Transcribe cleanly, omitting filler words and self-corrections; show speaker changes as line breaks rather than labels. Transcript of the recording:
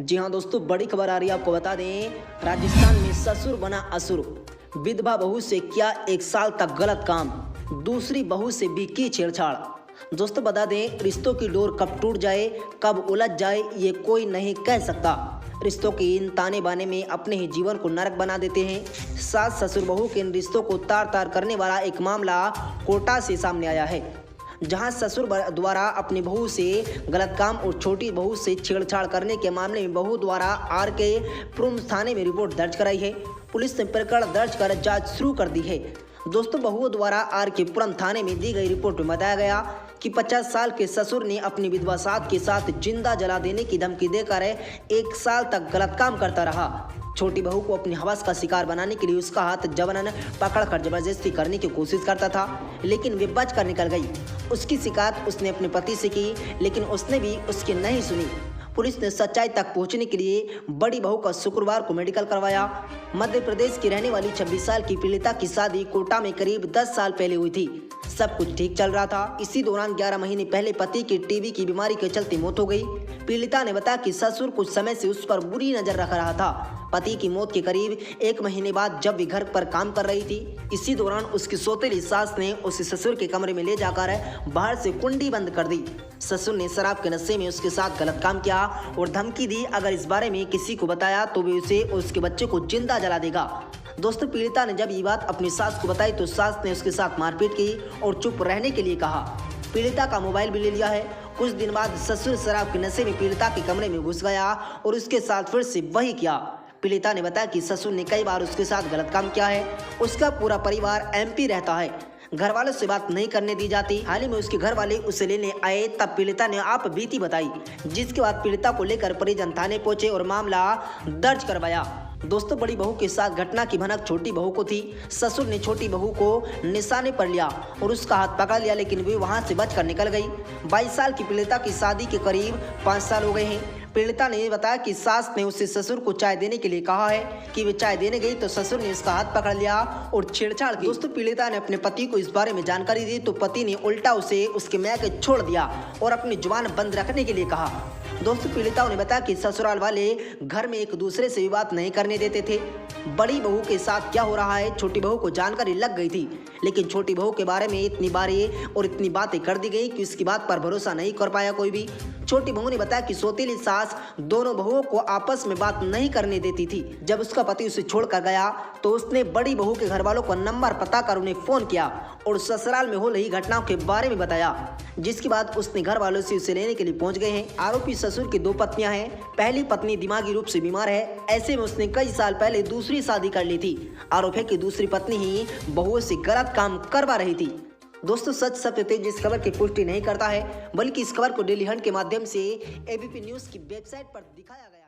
जी हाँ दोस्तों, बड़ी खबर आ रही है। आपको बता दें, राजस्थान में ससुर बना असुर। विधवा बहू से किया 1 साल तक गलत काम, दूसरी बहू से भी की छेड़छाड़। दोस्तों बता दें, रिश्तों की डोर कब टूट जाए, कब उलझ जाए, ये कोई नहीं कह सकता। रिश्तों के इन ताने बाने में अपने ही जीवन को नरक बना देते हैं। सास ससुर बहू के इन रिश्तों को तार तार करने वाला एक मामला कोटा से सामने आया है, जहां ससुर द्वारा अपनी बहू से गलत काम और छोटी बहू से छेड़छाड़ करने के मामले में बहू द्वारा आर के पुरम थाने में रिपोर्ट दर्ज कराई है। पुलिस ने प्रकरण दर्ज कर जांच शुरू कर दी है। दोस्तों, बहू द्वारा आर के पुरम थाने में दी गई रिपोर्ट में बताया गया कि 50 साल के ससुर ने अपनी विधवा सास के साथ जिंदा जला देने की धमकी देकर 1 साल तक गलत काम करता रहा। छोटी बहू को अपनी हवस का शिकार बनाने के लिए उसका हाथ जबरन पकड़कर जबरदस्ती करने की कोशिश करता था, लेकिन वे बचकर निकल गई। उसकी शिकायत उसने अपने पति से की, लेकिन उसने भी उसकी नहीं सुनी। पुलिस ने सच्चाई तक पहुंचने के लिए बड़ी बहू का शुक्रवार को मेडिकल करवाया। मध्य प्रदेश की रहने वाली 26 साल की पीड़िता की शादी कोटा में करीब 10 साल पहले हुई थी। सब कुछ ठीक चल रहा था। इसी दौरान 11 महीने पहले पति की टीबी की बीमारी के चलते मौत हो गई। पीड़िता ने बताया कि ससुर कुछ समय से उस पर बुरी नजर रख रहा था। पति की मौत के करीब 1 महीने बाद जब वे घर पर काम कर रही थी, इसी दौरान उसकी सौतेली सास ने उसे ससुर के कमरे में ले जाकर बाहर से कुंडी बंद कर दी। ससुर ने शराब के नशे में उसके साथ गलत काम किया और धमकी दी, अगर इस बारे में किसी को बताया तो वे उसे और उसके बच्चे को जिंदा जला देगा। दोस्तों, पीड़िता ने जब ये बात अपनी सास को बताई तो सास ने उसके साथ मारपीट की और चुप रहने के लिए कहा। पीड़िता का मोबाइल भी ले लिया है। कुछ दिन बाद ससुर शराब के नशे में पीड़िता के कमरे में घुस गया और उसके साथ फिर से वही किया। पीड़िता ने बताया कि ससुर ने कई बार उसके साथ गलत काम किया है। उसका पूरा परिवार एमपी रहता है, घर वालों से बात नहीं करने दी जाती। हाल ही में उसके घर वाले उसे लेने आए, तब पीड़िता ने आप बीती बताई, जिसके बाद पीड़िता को लेकर परिजन थाने पहुंचे और मामला दर्ज करवाया। दोस्तों, बड़ी बहू के साथ घटना की भनक छोटी बहू को थी। ससुर ने छोटी बहू को निशाने पर लिया और उसका हाथ पकड़ लिया, लेकिन वे वहां से बचकर निकल गई। 22 साल की पीड़िता की शादी के करीब 5 साल हो गए हैं। पीड़िता ने बताया कि सास ने उसे ससुर को चाय देने के लिए कहा है कि वे चाय देने गई तो ससुर ने उसका हाथ पकड़ लिया और छेड़छाड़ की। दोस्तों, पीड़िता ने अपने पति को इस बारे में जानकारी दी तो पति ने उल्टा उसे उसके मैके छोड़ दिया और अपनी जुबान बंद रखने के लिए कहा। दोस्तों, पीड़िताओं ने बताया कि ससुराल वाले घर में एक दूसरे से भी बात नहीं करने देते थे। बड़ी बहू के साथ क्या हो रहा है छोटी बहू को जानकारी लग गई थी, लेकिन छोटी बहू के बारे में इतनी बातें कर दी गई कि उसकी बात पर भरोसा नहीं कर पाया कोई भी। छोटी बहू ने बताया कि सौतेली सास दोनों बहुओं को आपस में बात नहीं करने देती थी। जब उसका पति उसे छोड़कर गया तो उसने बड़ी बहू के घर वालों को नंबर पता कर उन्हें फोन किया और ससुराल में हो रही घटनाओं के बारे में बताया, जिसके बाद उसने घर वालों से उसे लेने के लिए पहुंच गए हैं। आरोपी ससुर की 2 पत्नियां हैं। पहली पत्नी दिमागी रूप से बीमार है, ऐसे में उसने कई साल पहले दूसरी शादी कर ली थी। आरोप है कि दूसरी पत्नी ही बहुओं से गलत काम करवा रही थी। दोस्तों, सच सत्य तेज इस खबर की पुष्टि नहीं करता है, बल्कि इस खबर को डेली हंट के माध्यम से एबीपी न्यूज की वेबसाइट पर दिखाया गया।